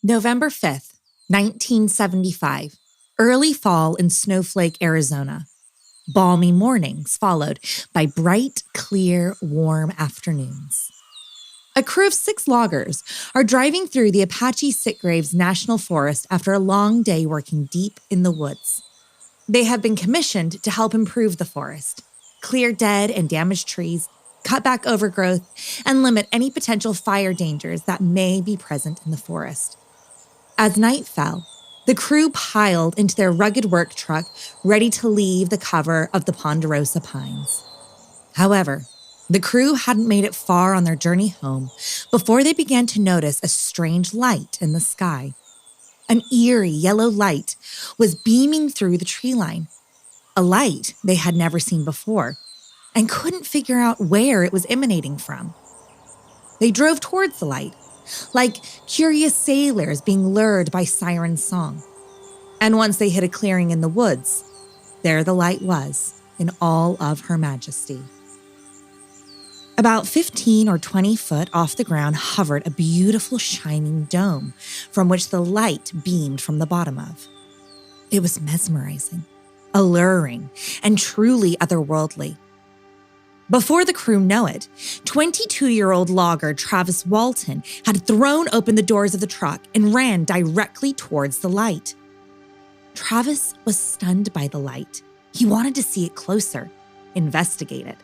November 5th, 1975, early fall in Snowflake, Arizona. Balmy mornings followed by bright, clear, warm afternoons. A crew of 6 loggers are driving through the Apache Sitgraves National Forest after a long day working deep in the woods. They have been commissioned to help improve the forest, clear dead and damaged trees, cut back overgrowth, and limit any potential fire dangers that may be present in the forest. As night fell, the crew piled into their rugged work truck, ready to leave the cover of the Ponderosa Pines. However, the crew hadn't made it far on their journey home before they began to notice a strange light in the sky. An eerie yellow light was beaming through the tree line, a light they had never seen before, and couldn't figure out where it was emanating from. They drove towards the light, like curious sailors being lured by siren song. And once they hit a clearing in the woods, there the light was in all of her majesty. About 15 or 20 foot off the ground hovered a beautiful shining dome from which the light beamed from the bottom of. It was mesmerizing, alluring, and truly otherworldly. Before the crew knew it, 22-year-old logger Travis Walton had thrown open the doors of the truck and ran directly towards the light. Travis was stunned by the light. He wanted to see it closer, investigate it.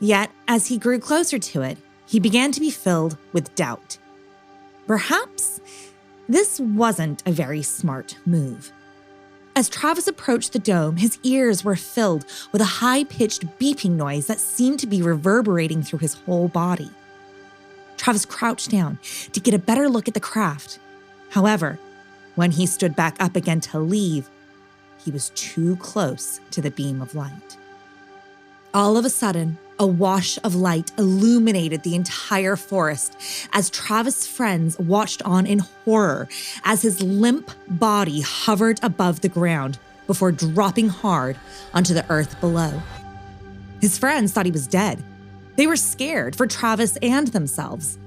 Yet, as he grew closer to it, he began to be filled with doubt. Perhaps this wasn't a very smart move. As Travis approached the dome, his ears were filled with a high-pitched beeping noise that seemed to be reverberating through his whole body. Travis crouched down to get a better look at the craft. However, when he stood back up again to leave, he was too close to the beam of light. All of a sudden, a wash of light illuminated the entire forest as Travis' friends watched on in horror as his limp body hovered above the ground before dropping hard onto the earth below. His friends thought he was dead. They were scared for Travis and themselves.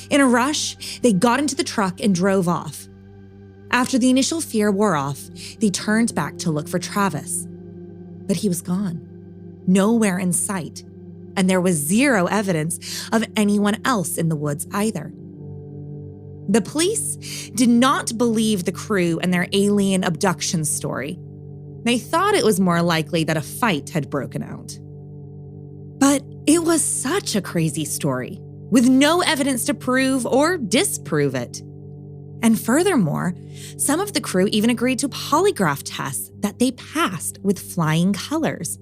In a rush, they got into the truck and drove off. After the initial fear wore off, they turned back to look for Travis. But he was gone. Nowhere in sight. And there was zero evidence of anyone else in the woods either. The police did not believe the crew and their alien abduction story. They thought it was more likely that a fight had broken out. But it was such a crazy story, with no evidence to prove or disprove it. And furthermore, some of the crew even agreed to polygraph tests that they passed with flying colors.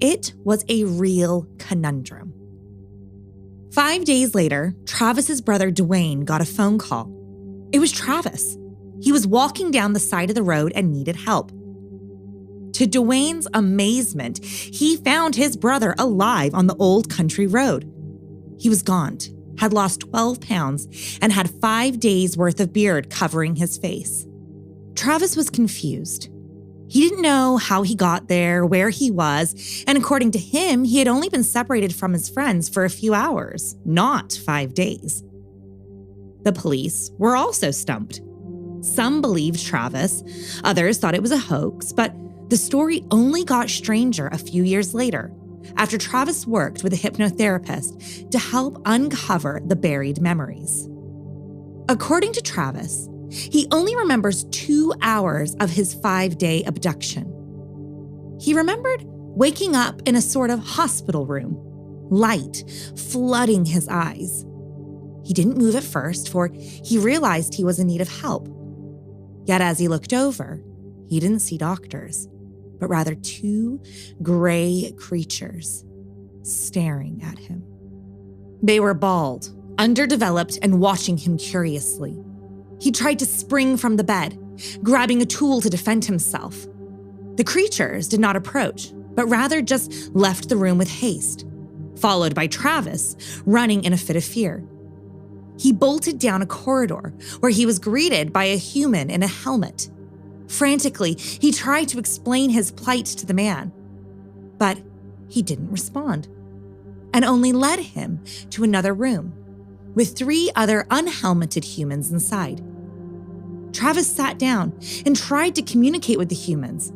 It was a real conundrum. 5 days later, Travis's brother Dwayne got a phone call. It was Travis. He was walking down the side of the road and needed help. To Dwayne's amazement, he found his brother alive on the old country road. He was gaunt, had lost 12 pounds, and had 5 days' worth of beard covering his face. Travis was confused. He didn't know how he got there, where he was, and according to him, he had only been separated from his friends for a few hours, not 5 days. The police were also stumped. Some believed Travis, others thought it was a hoax, but the story only got stranger a few years later, after Travis worked with a hypnotherapist to help uncover the buried memories. According to Travis, he only remembers 2 hours of his 5-day abduction. He remembered waking up in a sort of hospital room, light flooding his eyes. He didn't move at first, for he realized he was in need of help. Yet as he looked over, he didn't see doctors, but rather 2 gray creatures staring at him. They were bald, underdeveloped, and watching him curiously. He tried to spring from the bed, grabbing a tool to defend himself. The creatures did not approach, but rather just left the room with haste, followed by Travis running in a fit of fear. He bolted down a corridor where he was greeted by a human in a helmet. Frantically, he tried to explain his plight to the man, but he didn't respond, and only led him to another room with 3 other unhelmeted humans inside. Travis sat down and tried to communicate with the humans,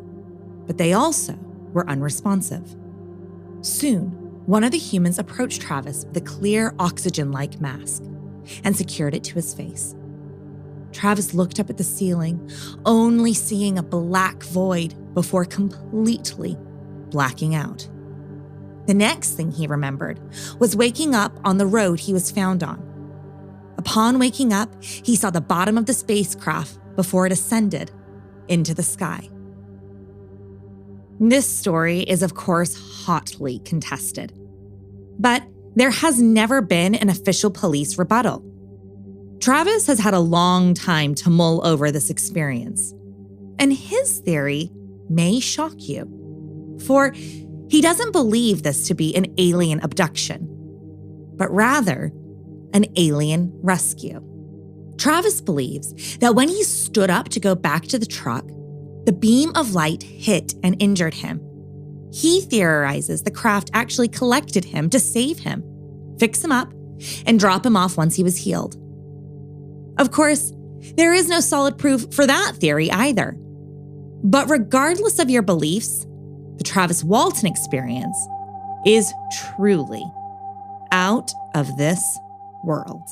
but they also were unresponsive. Soon, one of the humans approached Travis with a clear oxygen-like mask and secured it to his face. Travis looked up at the ceiling, only seeing a black void before completely blacking out. The next thing he remembered was waking up on the road he was found on. Upon waking up, he saw the bottom of the spacecraft before it ascended into the sky. This story is, of course, hotly contested, but there has never been an official police rebuttal. Travis has had a long time to mull over this experience, and his theory may shock you, for he doesn't believe this to be an alien abduction, but rather an alien rescue. Travis believes that when he stood up to go back to the truck, the beam of light hit and injured him. He theorizes the craft actually collected him to save him, fix him up, and drop him off once he was healed. Of course, there is no solid proof for that theory either. But regardless of your beliefs, the Travis Walton experience is truly out of this world.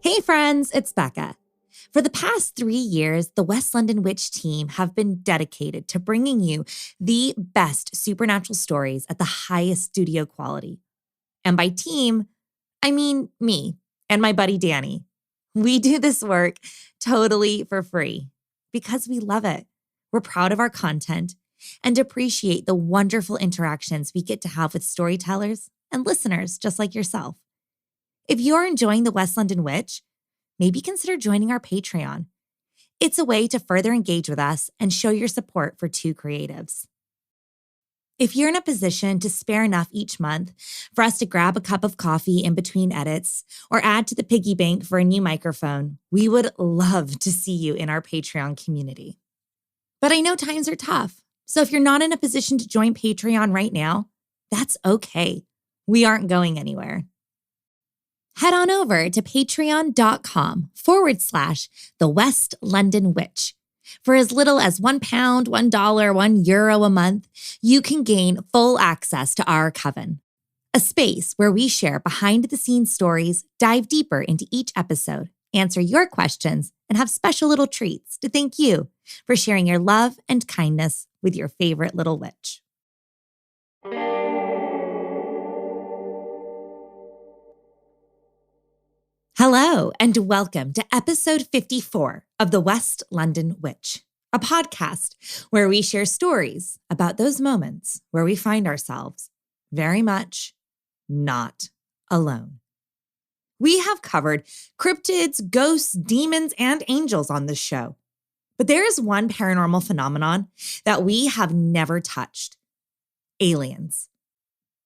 Hey friends, it's Becca. For the past 3 years, the West London Witch team have been dedicated to bringing you the best supernatural stories at the highest studio quality. And by team, I mean me and my buddy Danny. We do this work totally for free because we love it. We're proud of our content and appreciate the wonderful interactions we get to have with storytellers and listeners just like yourself. If you're enjoying the West London Witch, maybe consider joining our Patreon. It's a way to further engage with us and show your support for two creatives. If you're in a position to spare enough each month for us to grab a cup of coffee in between edits or add to the piggy bank for a new microphone, we would love to see you in our Patreon community. But I know times are tough, so if you're not in a position to join Patreon right now, that's okay. We aren't going anywhere. Head on over to patreon.com/The West London Witch. For as little as £1, $1, €1 a month, you can gain full access to our coven, a space where we share behind-the-scenes stories, dive deeper into each episode, answer your questions, and have special little treats to thank you for sharing your love and kindness with your favorite little witch. Hello, and welcome to episode 54 of The West London Witch, a podcast where we share stories about those moments where we find ourselves very much not alone. We have covered cryptids, ghosts, demons, and angels on this show, but there is one paranormal phenomenon that we have never touched: aliens.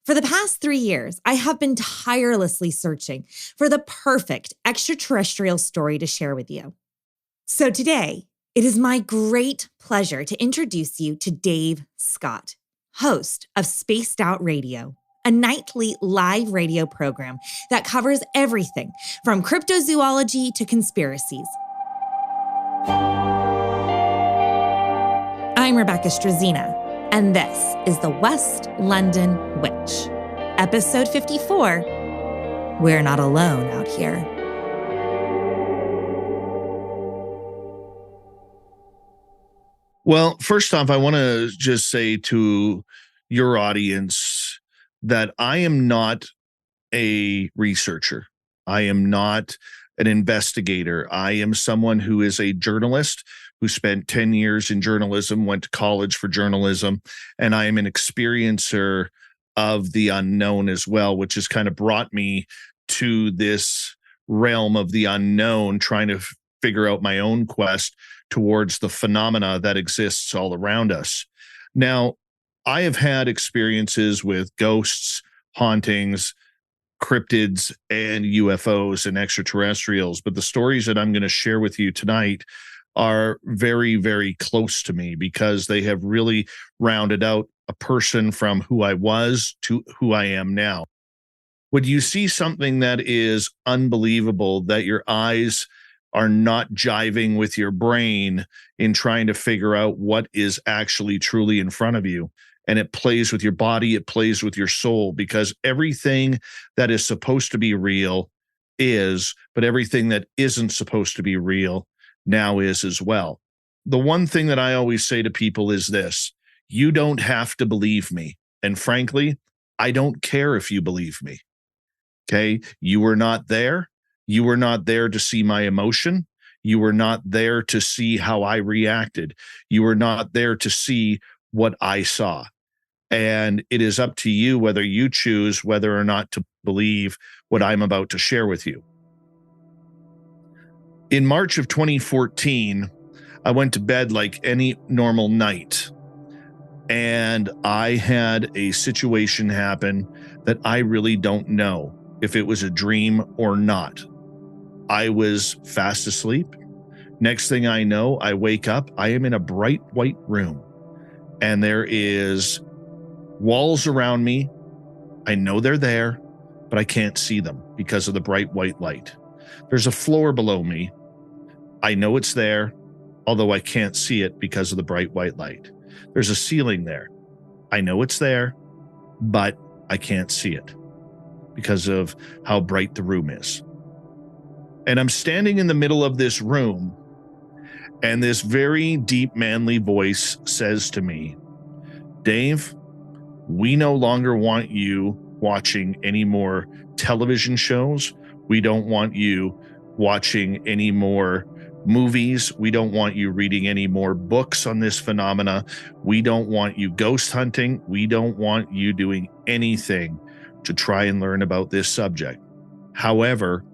For the past 3 years, I have been tirelessly searching for the perfect extraterrestrial story to share with you. So today, it is my great pleasure to introduce you to Dave Scott, host of Spaced Out Radio, a nightly live radio program that covers everything from cryptozoology to conspiracies. I'm Rebecca Strazina, and this is The West London Witch, episode 54, We're Not Alone Out Here. Well, first off, I want to just say to your audience, that I am not a researcher. I am not an investigator. I am someone who is a journalist who spent 10 years in journalism, went to college for journalism, and I am an experiencer of the unknown as well, which has kind of brought me to this realm of the unknown, trying to figure out my own quest towards the phenomena that exists all around us. Now, I have had experiences with ghosts, hauntings, cryptids, and UFOs and extraterrestrials, but the stories that I'm going to share with you tonight are very, very close to me because they have really rounded out a person from who I was to who I am now. When you see something that is unbelievable, that your eyes are not jiving with your brain in trying to figure out what is actually truly in front of you, and it plays with your body, it plays with your soul, because everything that is supposed to be real is, but everything that isn't supposed to be real now is as well. The one thing that I always say to people is this: you don't have to believe me. And frankly, I don't care if you believe me. Okay. You were not there. You were not there to see my emotion. You were not there to see how I reacted. You were not there to see what I saw. And it is up to you whether you choose whether or not to believe what I'm about to share with you. In March of 2014, I went to bed like any normal night, and I had a situation happen that I really don't know if it was a dream or not. I was fast asleep. Next thing I know, I wake up. I am in a bright white room, and there is walls around me. I know they're there, but I can't see them because of the bright white light. There's a floor below me. I know it's there, although I can't see it because of the bright white light. There's a ceiling there. I know it's there, but I can't see it because of how bright the room is. And I'm standing in the middle of this room, and this very deep, manly voice says to me, "Dave, we no longer want you watching any more television shows. We don't want you watching any more movies. We don't want you reading any more books on this phenomena. We don't want you ghost hunting. We don't want you doing anything to try and learn about this subject. However,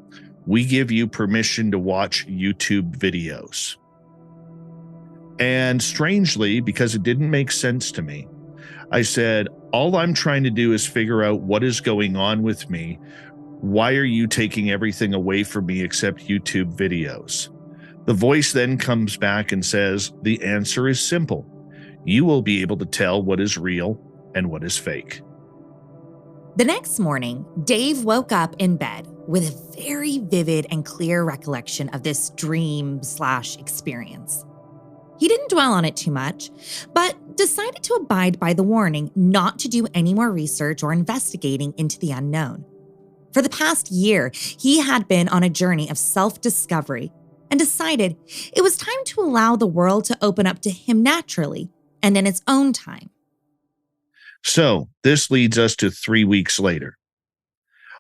we give you permission to watch YouTube videos." And strangely, because it didn't make sense to me, I said, "All I'm trying to do is figure out what is going on with me. Why are you taking everything away from me except YouTube videos?" The voice then comes back and says, "The answer is simple. You will be able to tell what is real and what is fake." The next morning, Dave woke up in bed with a very vivid and clear recollection of this dream/experience. He didn't dwell on it too much, but decided to abide by the warning not to do any more research or investigating into the unknown. For the past year, he had been on a journey of self-discovery and decided it was time to allow the world to open up to him naturally and in its own time. So this leads us to 3 weeks later.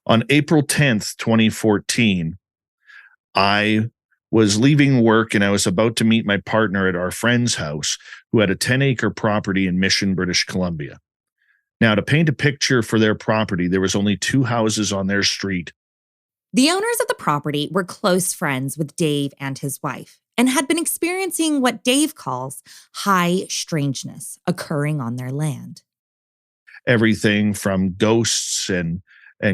On April 10th, 2014, I was leaving work and I was about to meet my partner at our friend's house, who had a 10-acre property in Mission, British Columbia. Now, to paint a picture for their property, there was only 2 houses on their street. The owners of the property were close friends with Dave and his wife and had been experiencing what Dave calls high strangeness occurring on their land. Everything from ghosts and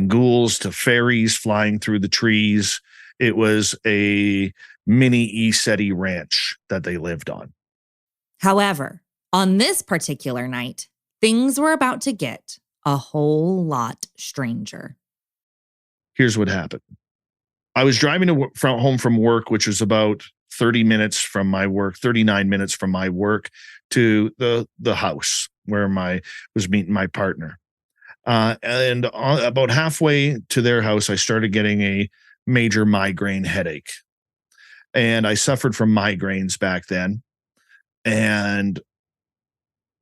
ghouls to fairies flying through the trees. It was a mini ESETI ranch that they lived on. However, on this particular night, things were about to get a whole lot stranger. Here's what happened. I was driving home from work, which was about 30 minutes from my work, 39 minutes from my work, to the house where I was meeting my partner. And about halfway to their house, I started getting a major migraine headache. And I suffered from migraines back then. And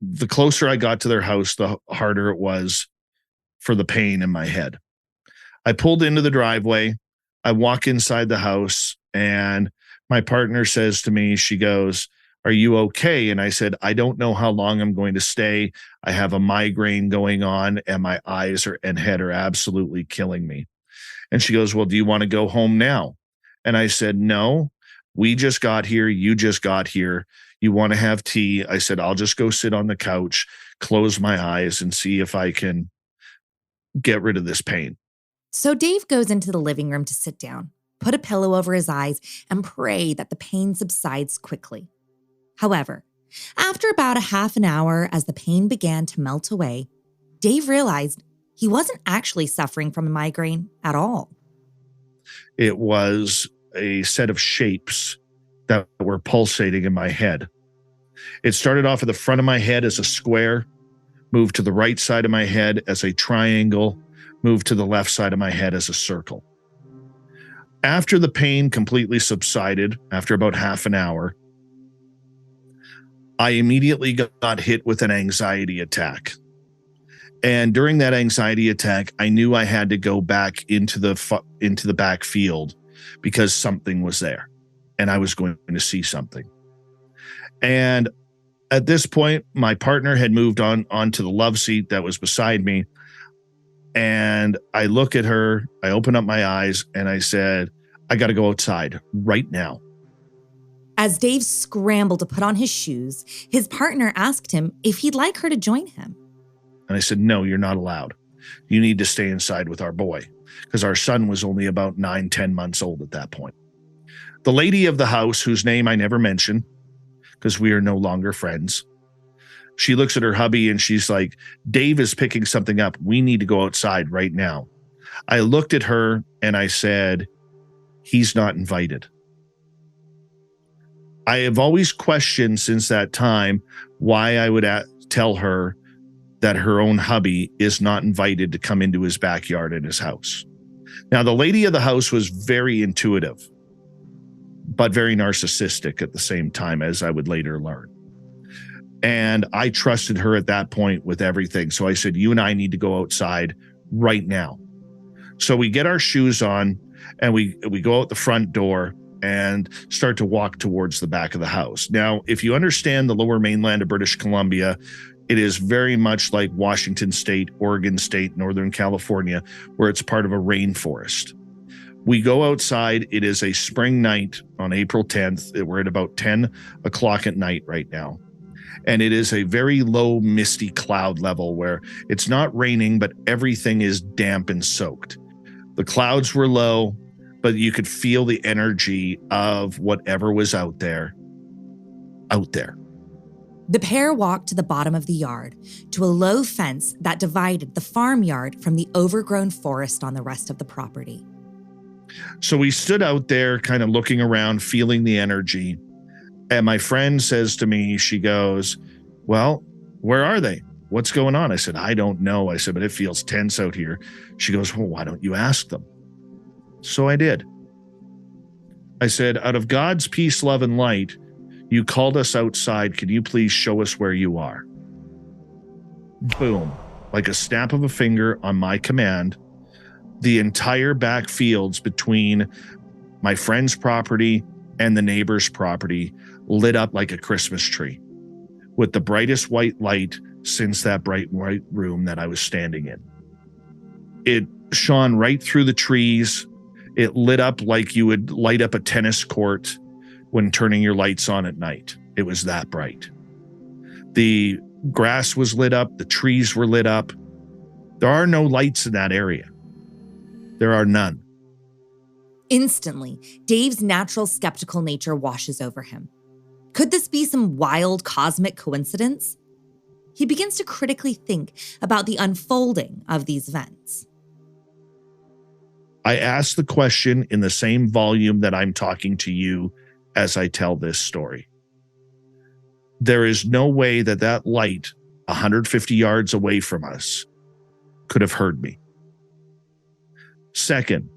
the closer I got to their house, the harder it was for the pain in my head. I pulled into the driveway. I walk inside the house, and my partner says to me, she goes, "Are you okay?" And I said, "I don't know how long I'm going to stay. I have a migraine going on, and my eyes and head are absolutely killing me." And she goes, "Well, do you want to go home now?" And I said, "No, we just got here. You just got here. You want to have tea?" I said, "I'll just go sit on the couch, close my eyes, and see if I can get rid of this pain." So Dave goes into the living room to sit down, put a pillow over his eyes, and pray that the pain subsides quickly. However, after about a half an hour, as the pain began to melt away, Dave realized he wasn't actually suffering from a migraine at all. It was a set of shapes that were pulsating in my head. It started off at the front of my head as a square, moved to the right side of my head as a triangle, moved to the left side of my head as a circle. After the pain completely subsided, after about half an hour, I immediately got hit with an anxiety attack. And during that anxiety attack, I knew I had to go back into the back field because something was there and I was going to see something. And at this point, my partner had moved onto the love seat that was beside me. And I look at her, I open up my eyes, and I said, "I got to go outside right now." As Dave scrambled to put on his shoes, his partner asked him if he'd like her to join him. And I said, "No, you're not allowed. You need to stay inside with our boy," because our son was only about 9-10 months old at that point. The lady of the house, whose name I never mention because we are no longer friends, she looks at her hubby and she's like, "Dave is picking something up. We need to go outside right now." I looked at her and I said, "He's not invited." I have always questioned since that time why I would tell her that her own hubby is not invited to come into his backyard in his house. Now, the lady of the house was very intuitive, but very narcissistic at the same time, as I would later learn. And I trusted her at that point with everything. So I said, "You and I need to go outside right now." So we get our shoes on and we go out the front door and start to walk towards the back of the house. Now, if you understand the lower mainland of British Columbia, it is very much like Washington State, Oregon State, Northern California, where it's part of a rainforest. We go outside. It is a spring night on April 10th. We're at about 10 o'clock at night right now. And it is a very low, misty cloud level where it's not raining, but everything is damp and soaked. The clouds were low, but you could feel the energy of whatever was out there. The pair walked to the bottom of the yard, to a low fence that divided the farmyard from the overgrown forest on the rest of the property. So we stood out there kind of looking around, feeling the energy. And my friend says to me, she goes, "Well, where are they? What's going on?" I said, "I don't know." I said, "But it feels tense out here." She goes, "Well, why don't you ask them?" So I did. I said, "Out of God's peace, love, and light, you called us outside. Can you please show us where you are?" Boom. Like a snap of a finger on my command, the entire back fields between my friend's property and the neighbor's property lit up like a Christmas tree with the brightest white light since that bright white room that I was standing in. It shone right through the trees. It lit up like you would light up a tennis court when turning your lights on at night. It was that bright. The grass was lit up. The trees were lit up. There are no lights in that area. There are none. Instantly, Dave's natural skeptical nature washes over him. Could this be some wild cosmic coincidence? He begins to critically think about the unfolding of these events. I ask the question in the same volume that I'm talking to you as I tell this story. There is no way that that light 150 yards away from us could have heard me. Second,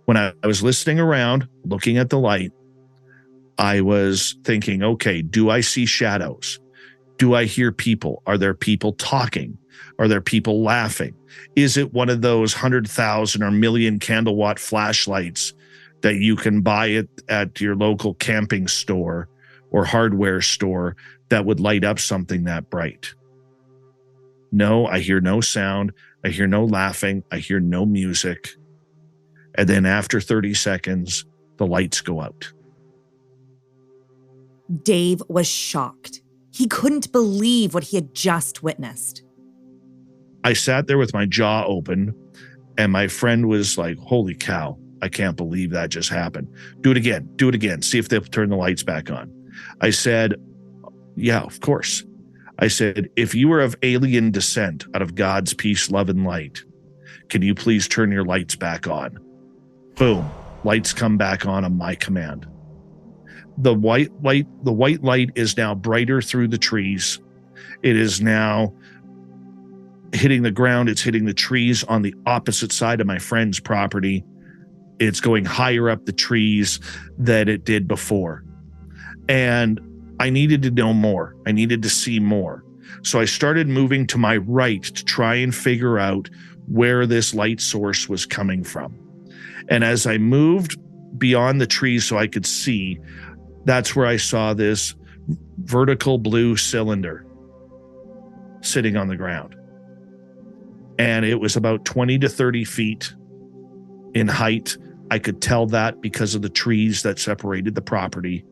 when I was listening around, looking at the light, I was thinking, okay, do I see shadows? Do I hear people? Are there people talking? Are there people laughing? Is it one of those 100,000 or million candle watt flashlights that you can buy at your local camping store or hardware store that would light up something that bright? No, I hear no sound. I hear no laughing. I hear no music. And then after 30 seconds, the lights go out. Dave was shocked. He couldn't believe what he had just witnessed. I sat there with my jaw open, and my friend was like, holy cow, I can't believe that just happened. Do it again, see if they'll turn the lights back on. I said, yeah, of course. I said, if you were of alien descent out of God's peace, love, and light, can you please turn your lights back on? Boom, lights come back on my command. The white light is now brighter through the trees. It is now hitting the ground. It's hitting the trees on the opposite side of my friend's property. It's going higher up the trees than it did before. And I needed to know more. I needed to see more. So I started moving to my right to try and figure out where this light source was coming from. And as I moved beyond the trees so I could see, that's where I saw this vertical blue cylinder sitting on the ground. And it was about 20 to 30 feet in height. I could tell that because of the trees that separated the property.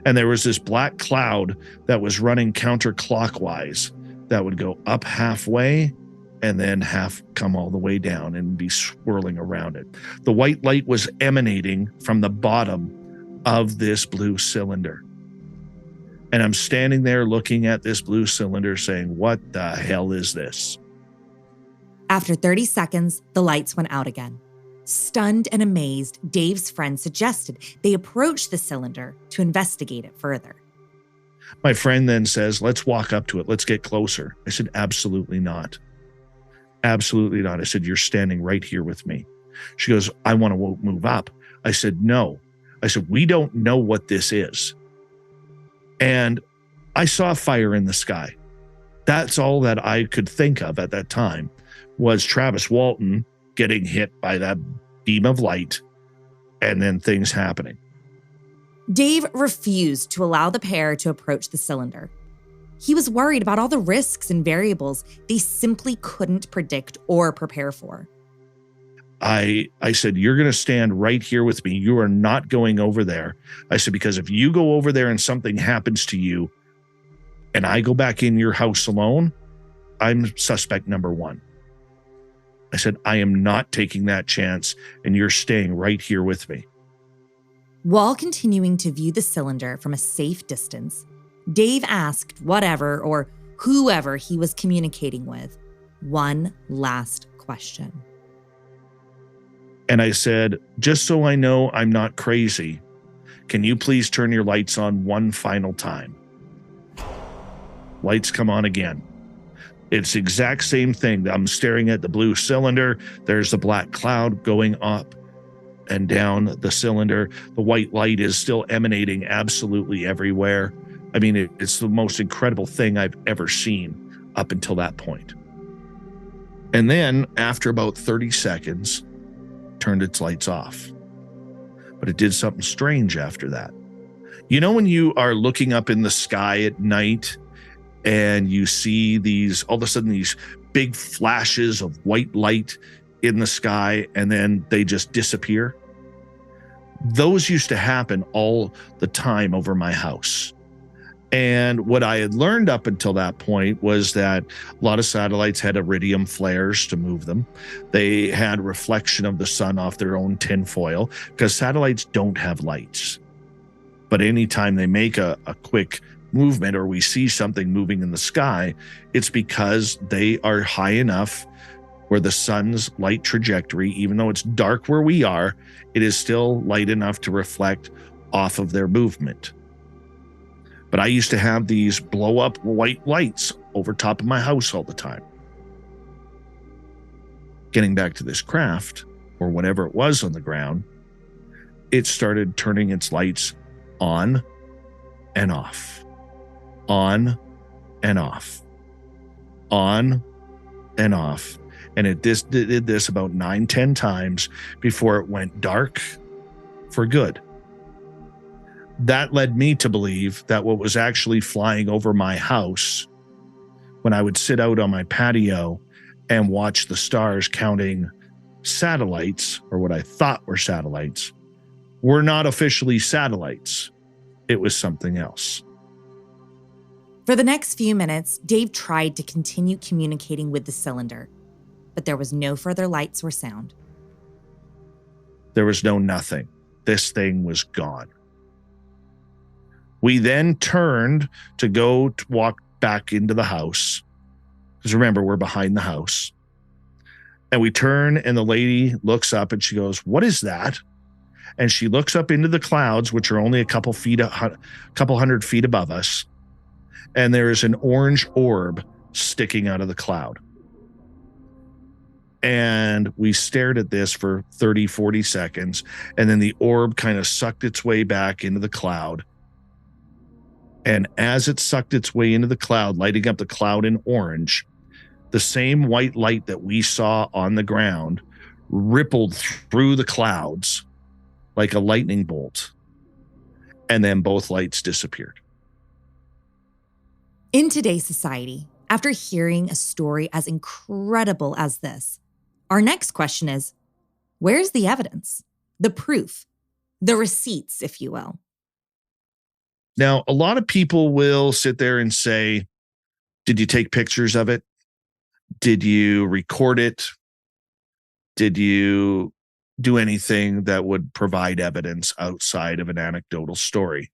And there was this black cloud that was running counterclockwise that would go up halfway and then half come all the way down and be swirling around it. The white light was emanating from the bottom of this blue cylinder. And I'm standing there looking at this blue cylinder saying, what the hell is this? After 30 seconds, the lights went out again. Stunned and amazed, Dave's friend suggested they approach the cylinder to investigate it further. My friend then says, let's walk up to it. Let's get closer. I said, absolutely not. Absolutely not. I said, you're standing right here with me. She goes, I want to move up. I said, no. I said, we don't know what this is. And I saw fire in the sky. That's all that I could think of at that time was Travis Walton getting hit by that beam of light and then things happening. Dave refused to allow the pair to approach the cylinder. He was worried about all the risks and variables they simply couldn't predict or prepare for. I said, you're going to stand right here with me. You are not going over there. I said, because if you go over there and something happens to you and I go back in your house alone, I'm suspect number one. I said, I am not taking that chance and you're staying right here with me. While continuing to view the cylinder from a safe distance, Dave asked whatever or whoever he was communicating with one last question. And I said, just so I know I'm not crazy, can you please turn your lights on one final time? Lights come on again. It's the exact same thing. I'm staring at the blue cylinder. There's the black cloud going up and down the cylinder. The white light is still emanating absolutely everywhere. I mean, it's the most incredible thing I've ever seen up until that point. And then after about 30 seconds, turned its lights off. But it did something strange after that. You know, when you are looking up in the sky at night and you see these, all of a sudden, these big flashes of white light in the sky and then they just disappear? Those used to happen all the time over my house. And what I had learned up until that point was that a lot of satellites had iridium flares to move them. They had reflection of the sun off their own tinfoil because satellites don't have lights. But anytime they make a quick movement or we see something moving in the sky, it's because they are high enough where the sun's light trajectory, even though it's dark where we are, it is still light enough to reflect off of their movement. But I used to have these blow up white lights over top of my house all the time. Getting back to this craft, or whatever it was on the ground, it started turning its lights on and off, on and off, on and off. And it did this about 9-10 times before it went dark for good. That led me to believe that what was actually flying over my house when I would sit out on my patio and watch the stars counting satellites, or what I thought were satellites, were not officially satellites. It was something else. For the next few minutes, Dave tried to continue communicating with the cylinder, but there was no further lights or sound. There was no nothing. This thing was gone. We then turned to go to walk back into the house, because remember, we're behind the house. And we turn and the lady looks up and she goes, "What is that?" And she looks up into the clouds, which are only a couple hundred feet above us. And there is an orange orb sticking out of the cloud. And we stared at this for 30, 40 seconds. And then the orb kind of sucked its way back into the cloud. And as it sucked its way into the cloud, lighting up the cloud in orange, the same white light that we saw on the ground rippled through the clouds like a lightning bolt. And then both lights disappeared. In today's society, after hearing a story as incredible as this, our next question is, where's the evidence, the proof, the receipts, if you will? Now, a lot of people will sit there and say, did you take pictures of it? Did you record it? Did you do anything that would provide evidence outside of an anecdotal story?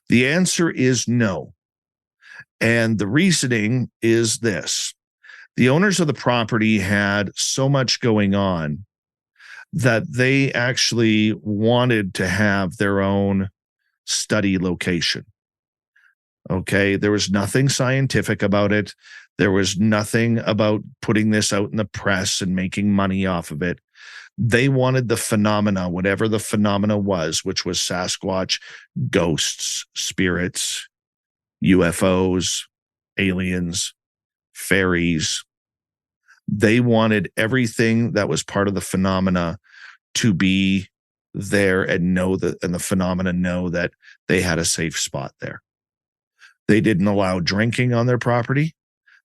The answer is no. And the reasoning is this. The owners of the property had so much going on that they actually wanted to have their own study location. Okay, there was nothing scientific about it. There was nothing about putting this out in the press and making money off of it. They wanted the phenomena, whatever the phenomena was, which was Sasquatch, ghosts, spirits, UFOs, aliens, fairies. They wanted everything that was part of the phenomena to be there and know that, and the phenomena know that they had a safe spot there. They didn't allow drinking on their property.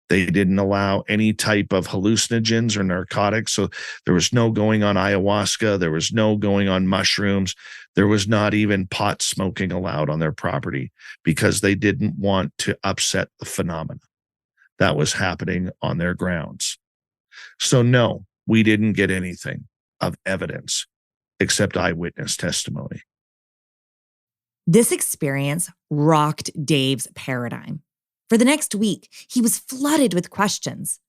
They didn't allow any type of hallucinogens or narcotics. So there was no going on ayahuasca. There was no going on mushrooms. There was not even pot smoking allowed on their property because they didn't want to upset the phenomena that was happening on their grounds. So no, we didn't get anything of evidence except eyewitness testimony. This experience rocked Dave's paradigm. For the next week, he was flooded with questions.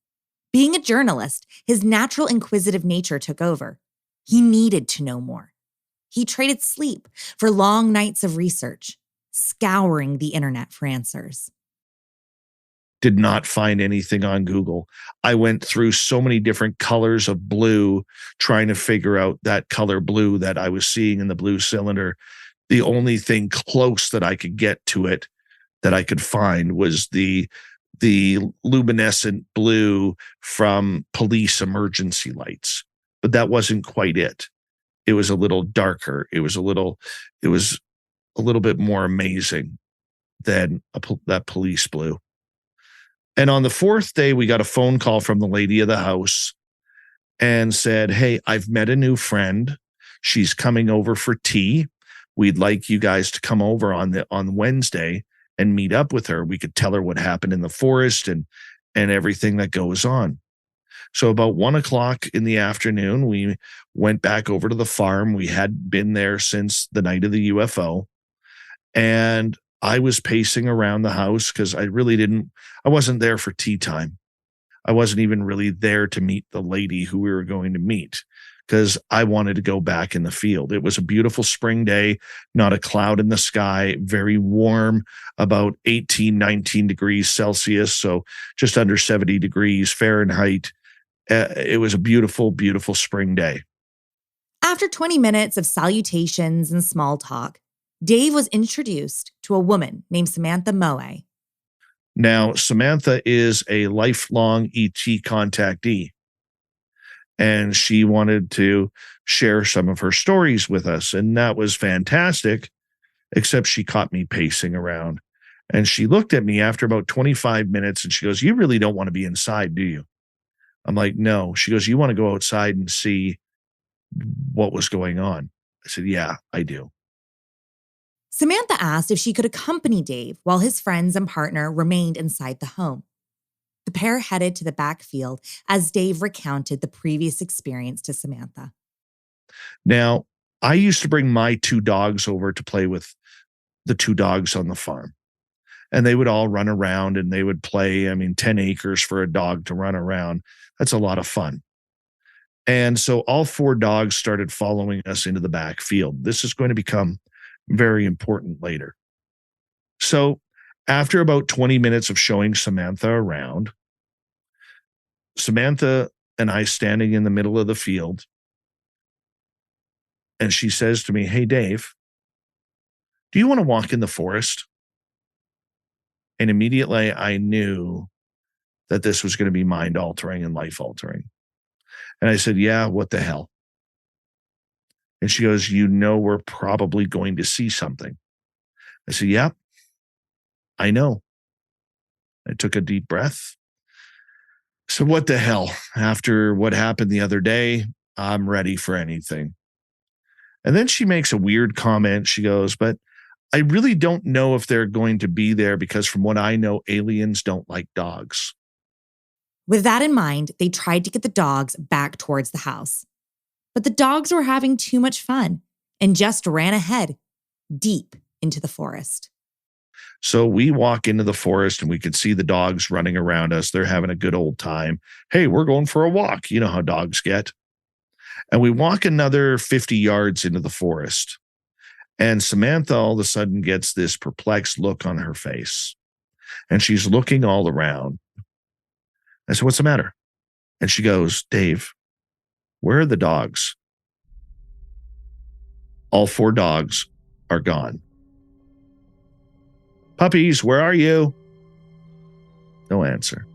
Being a journalist, his natural inquisitive nature took over. He needed to know more. He traded sleep for long nights of research, scouring the internet for answers. Did not find anything on Google. I went through so many different colors of blue trying to figure out that color blue that I was seeing in the blue cylinder. The only thing close that I could get to it that I could find was the luminescent blue from police emergency lights. But that wasn't quite it. It was a little darker. It was a little bit more amazing than that police blue. And on the fourth day, we got a phone call from the lady of the house and said, "Hey, I've met a new friend. She's coming over for tea. We'd like you guys to come over on Wednesday and meet up with her. We could tell her what happened in the forest and everything that goes on." So about 1:00 in the afternoon, we went back over to the farm. We had been there since the night of the UFO. And I was pacing around the house because I wasn't there for tea time. I wasn't even really there to meet the lady who we were going to meet because I wanted to go back in the field. It was a beautiful spring day, not a cloud in the sky, very warm, about 18, 19 degrees Celsius, so just under 70 degrees Fahrenheit. It was a beautiful, beautiful spring day. After 20 minutes of salutations and small talk, Dave was introduced to a woman named Samantha Moe. Now, Samantha is a lifelong ET contactee, and she wanted to share some of her stories with us. And that was fantastic, except she caught me pacing around. And she looked at me after about 25 minutes and she goes, "You really don't want to be inside, do you?" I'm like, "No." She goes, "You want to go outside and see what was going on?" I said, "Yeah, I do." Samantha asked if she could accompany Dave while his friends and partner remained inside the home. The pair headed to the backfield as Dave recounted the previous experience to Samantha. Now, I used to bring my two dogs over to play with the two dogs on the farm, and they would all run around and they would play. I mean, 10 acres for a dog to run around. That's a lot of fun. And so all four dogs started following us into the backfield. This is going to become very important later. So after about 20 minutes of showing Samantha around, Samantha and I standing in the middle of the field, and she says to me, "Hey, Dave, do you want to walk in the forest?" And immediately I knew that this was going to be mind altering and life altering. And I said, "Yeah, what the hell?" And she goes, "You know, we're probably going to see something." I said, "Yeah, I know." I took a deep breath. So what the hell? After what happened the other day, I'm ready for anything. And then she makes a weird comment. She goes, "But I really don't know if they're going to be there because from what I know, aliens don't like dogs." With that in mind, they tried to get the dogs back towards the house. But the dogs were having too much fun and just ran ahead, deep into the forest. So we walk into the forest and we could see the dogs running around us. They're having a good old time. "Hey, we're going for a walk." You know how dogs get. And we walk another 50 yards into the forest. And Samantha all of a sudden gets this perplexed look on her face. And she's looking all around. I said, "What's the matter?" And she goes, "Dave, where are the dogs?" All four dogs are gone. "Puppies, where are you?" No answer.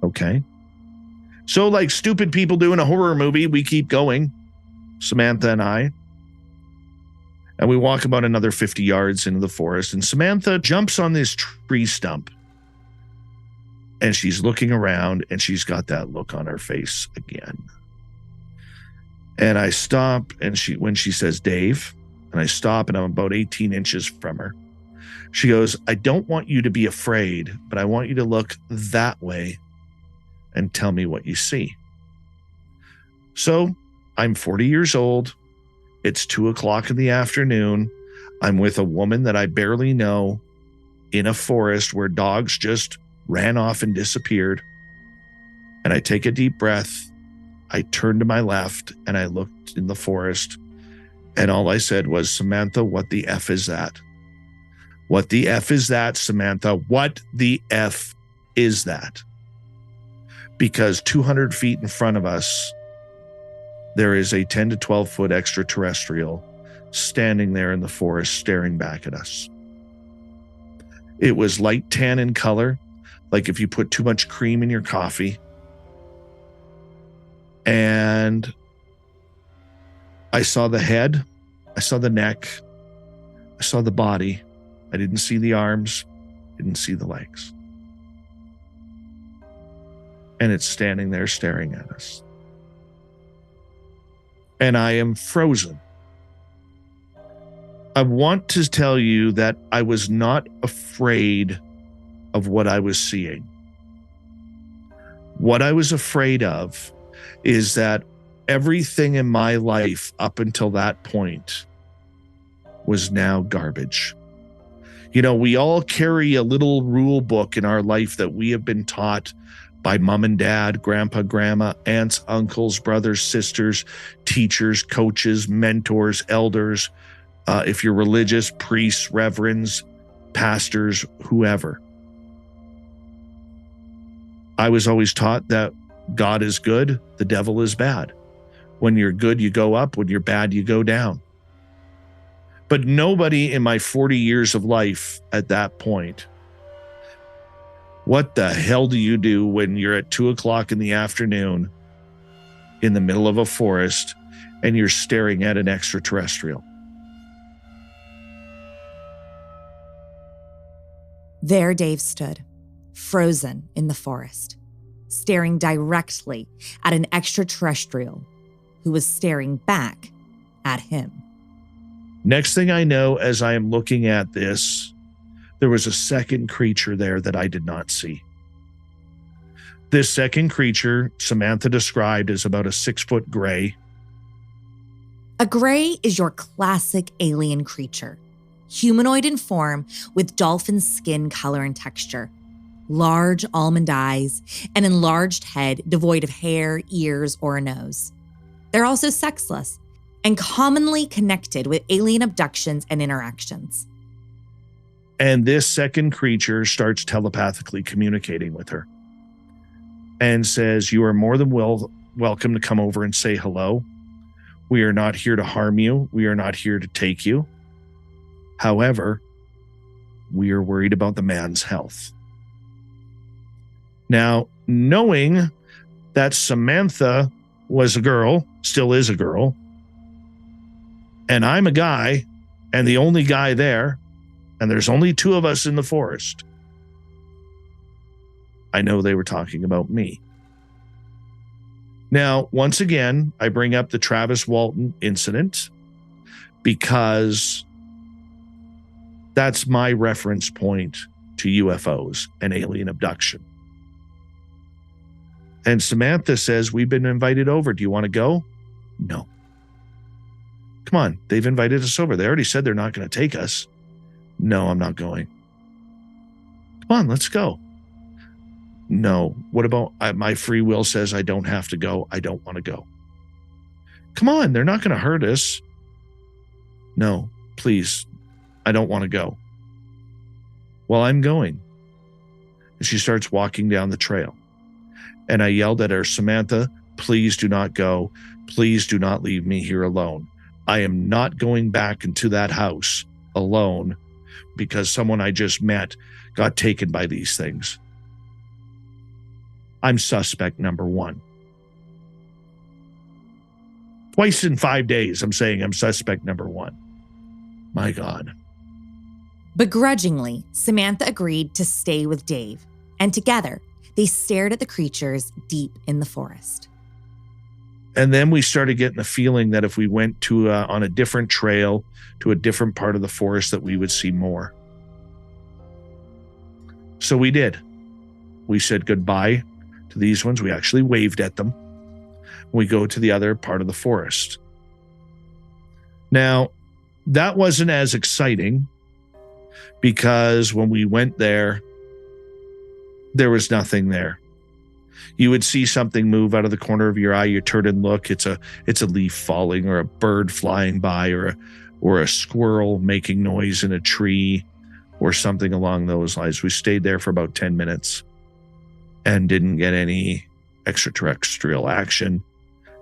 Okay. So, like stupid people do in a horror movie, we keep going, Samantha and I. And we walk about another 50 yards into the forest. And Samantha jumps on this tree stump. And she's looking around and she's got that look on her face again. And I stop and when she says, "Dave," and I stop and I'm about 18 inches from her. She goes, "I don't want you to be afraid, but I want you to look that way and tell me what you see." So I'm 40 years old. It's 2:00 in the afternoon. I'm with a woman that I barely know in a forest where dogs just ran off and disappeared. And I take a deep breath. I turn to my left and I looked in the forest. And all I said was, "Samantha, what the F is that? What the F is that, Samantha? What the F is that?" Because 200 feet in front of us, there is a 10 to 12 foot extraterrestrial standing there in the forest staring back at us. It was light tan in color, like if you put too much cream in your coffee. And I saw the head, I saw the neck, I saw the body. I didn't see the arms, didn't see the legs. And it's standing there staring at us. And I am frozen. I want to tell you that I was not afraid of what I was seeing. What I was afraid of is that everything in my life up until that point was now garbage. You know, we all carry a little rule book in our life that we have been taught by mom and dad, grandpa, grandma, aunts, uncles, brothers, sisters, teachers, coaches, mentors, elders, if you're religious, priests, reverends, pastors, whoever. I was always taught that God is good, the devil is bad. When you're good, you go up. When you're bad, you go down. But nobody in my 40 years of life at that point What the hell do you do when you're at 2:00 in the afternoon in the middle of a forest and you're staring at an extraterrestrial? There Dave stood, frozen in the forest, staring directly at an extraterrestrial who was staring back at him. Next thing I know, as I am looking at this, there was a second creature there that I did not see. This second creature, Samantha described as about a 6-foot gray. A gray is your classic alien creature, humanoid in form with dolphin skin color and texture, large almond eyes, an enlarged head devoid of hair, ears, or a nose. They're also sexless and commonly connected with alien abductions and interactions. And this second creature starts telepathically communicating with her and says, "You are more than welcome to come over and say hello. We are not here to harm you. We are not here to take you. However, we are worried about the man's health." Now, knowing that Samantha was a girl, still is a girl, and I'm a guy, and the only guy there, and there's only 2 of us in the forest, I know they were talking about me. Now, once again, I bring up the Travis Walton incident because that's my reference point to UFOs and alien abduction. And Samantha says, "We've been invited over. Do you want to go?" No. Come on, they've invited us over. They already said they're not going to take us. No, I'm not going. Come on, let's go. No. What about my free will says I don't have to go. I don't want to go. Come on, they're not going to hurt us. No, please. I don't want to go. Well, I'm going. And she starts walking down the trail. And I yelled at her, "Samantha, please do not go. Please do not leave me here alone. I am not going back into that house alone because someone I just met got taken by these things. I'm suspect number 1. Twice in 5 days, I'm saying I'm suspect number 1. My God." Begrudgingly, Samantha agreed to stay with Dave, and together, they stared at the creatures deep in the forest. And then we started getting the feeling that if we went to on a different trail to a different part of the forest, that we would see more. So we did. We said goodbye to these ones. We actually waved at them. We go to the other part of the forest. Now, that wasn't as exciting because when we went there was nothing there. You would see something move out of the corner of your eye. You turn and look. It's a leaf falling, or a bird flying by, or a squirrel making noise in a tree, or something along those lines. We stayed there for about 10 minutes and didn't get any extraterrestrial action.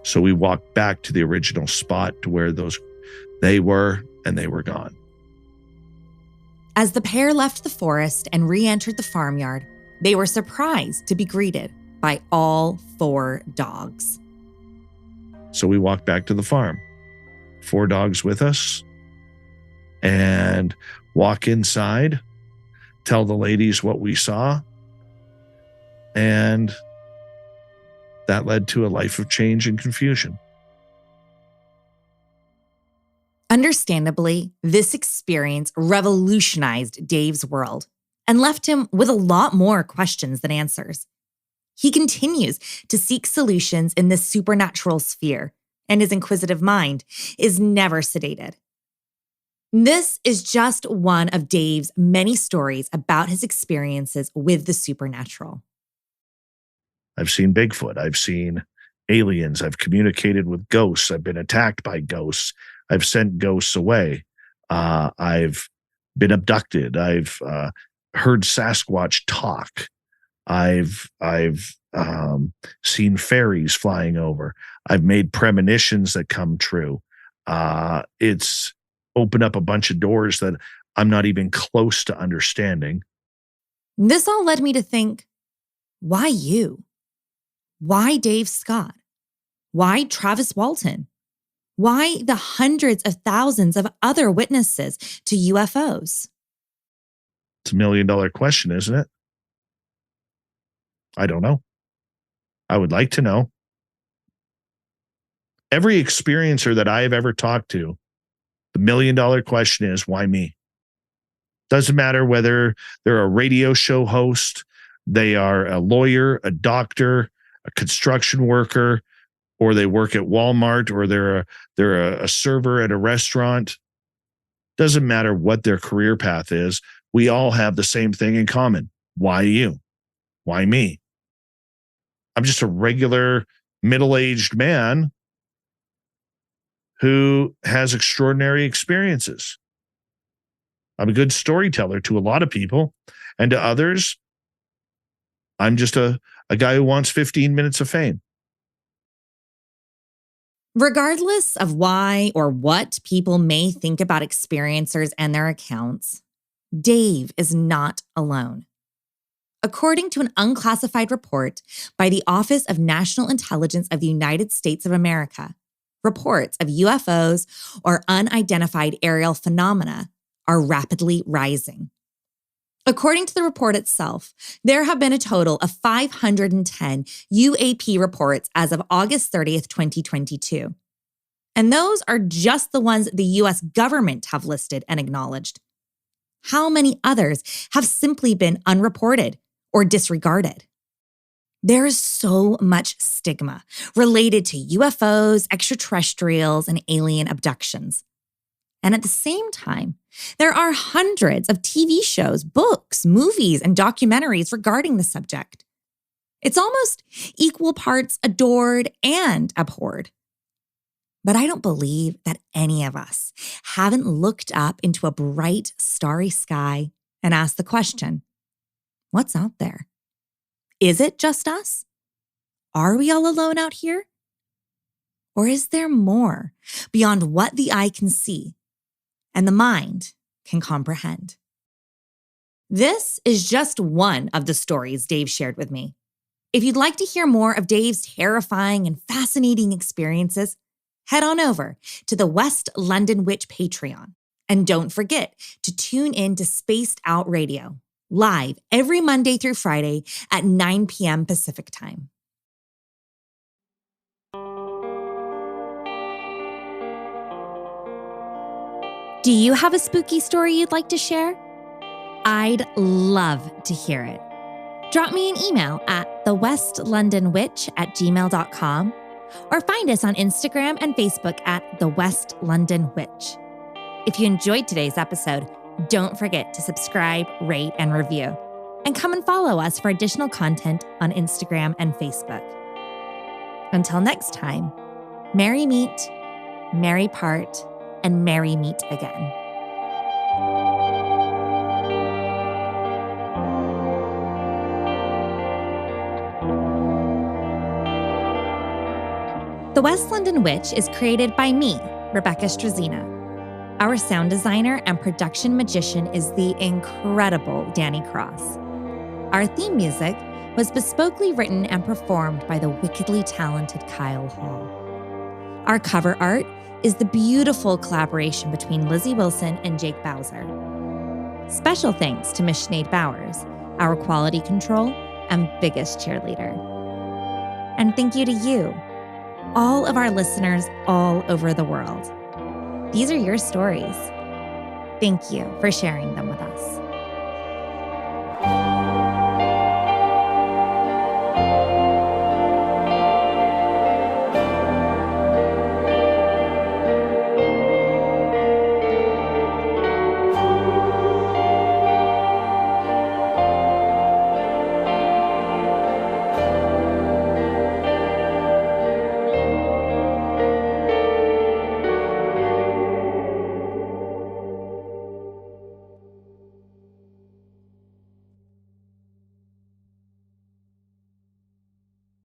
So we walked back to the original spot to where they were, and they were gone. As the pair left the forest and re-entered the farmyard, they were surprised to be greeted by all 4 dogs. So we walked back to the farm, 4 dogs with us, and walk inside, tell the ladies what we saw, and that led to a life of change and confusion. Understandably, this experience revolutionized Dave's world and left him with a lot more questions than answers. He continues to seek solutions in this supernatural sphere, and his inquisitive mind is never sedated. This is just one of Dave's many stories about his experiences with the supernatural. I've seen Bigfoot. I've seen aliens. I've communicated with ghosts. I've been attacked by ghosts. I've sent ghosts away. I've been abducted. I've heard Sasquatch talk. I've seen fairies flying over. I've made premonitions that come true. It's opened up a bunch of doors that I'm not even close to understanding. This all led me to think, why you? Why Dave Scott? Why Travis Walton? Why the hundreds of thousands of other witnesses to UFOs? It's $1 million question, isn't it? I don't know. I would like to know. Every experiencer that I have ever talked to, the $1 million question is, why me? Doesn't matter whether they're a radio show host, they are a lawyer, a doctor, a construction worker, or they work at Walmart, or they're a server at a restaurant. Doesn't matter what their career path is. We all have the same thing in common. Why you? Why me? I'm just a regular middle-aged man who has extraordinary experiences. I'm a good storyteller to a lot of people, and to others, I'm just a guy who wants 15 minutes of fame. Regardless of why or what people may think about experiencers and their accounts, Dave is not alone. According to an unclassified report by the Office of National Intelligence of the United States of America, reports of UFOs or unidentified aerial phenomena are rapidly rising. According to the report itself, there have been a total of 510 UAP reports as of August 30th, 2022. And those are just the ones the US government have listed and acknowledged. How many others have simply been unreported or disregarded? There is so much stigma related to UFOs, extraterrestrials, and alien abductions. And at the same time, there are hundreds of TV shows, books, movies, and documentaries regarding the subject. It's almost equal parts adored and abhorred. But I don't believe that any of us haven't looked up into a bright, starry sky and asked the question, what's out there? Is it just us? Are we all alone out here? Or is there more beyond what the eye can see and the mind can comprehend? This is just one of the stories Dave shared with me. If you'd like to hear more of Dave's terrifying and fascinating experiences, head on over to the West London Witch Patreon. And don't forget to tune in to Spaced Out Radio, live every Monday through Friday at 9 p.m. Pacific Time. Do you have a spooky story you'd like to share? I'd love to hear it. Drop me an email at thewestlondonwitch@gmail.com or find us on Instagram and Facebook at The West London Witch. If you enjoyed today's episode, don't forget to subscribe, rate, and review. And come and follow us for additional content on Instagram and Facebook. Until next time, merry meet, merry part, and merry meet again. The West London Witch is created by me, Rebecca Strazina. Our sound designer and production magician is the incredible Danny Cross. Our theme music was bespokely written and performed by the wickedly talented Kyle Hall. Our cover art is the beautiful collaboration between Lizzie Wilson and Jake Bowser. Special thanks to Miss Sinead Bowers, our quality control and biggest cheerleader. And thank you to you, all of our listeners all over the world. These are your stories. Thank you for sharing them with us.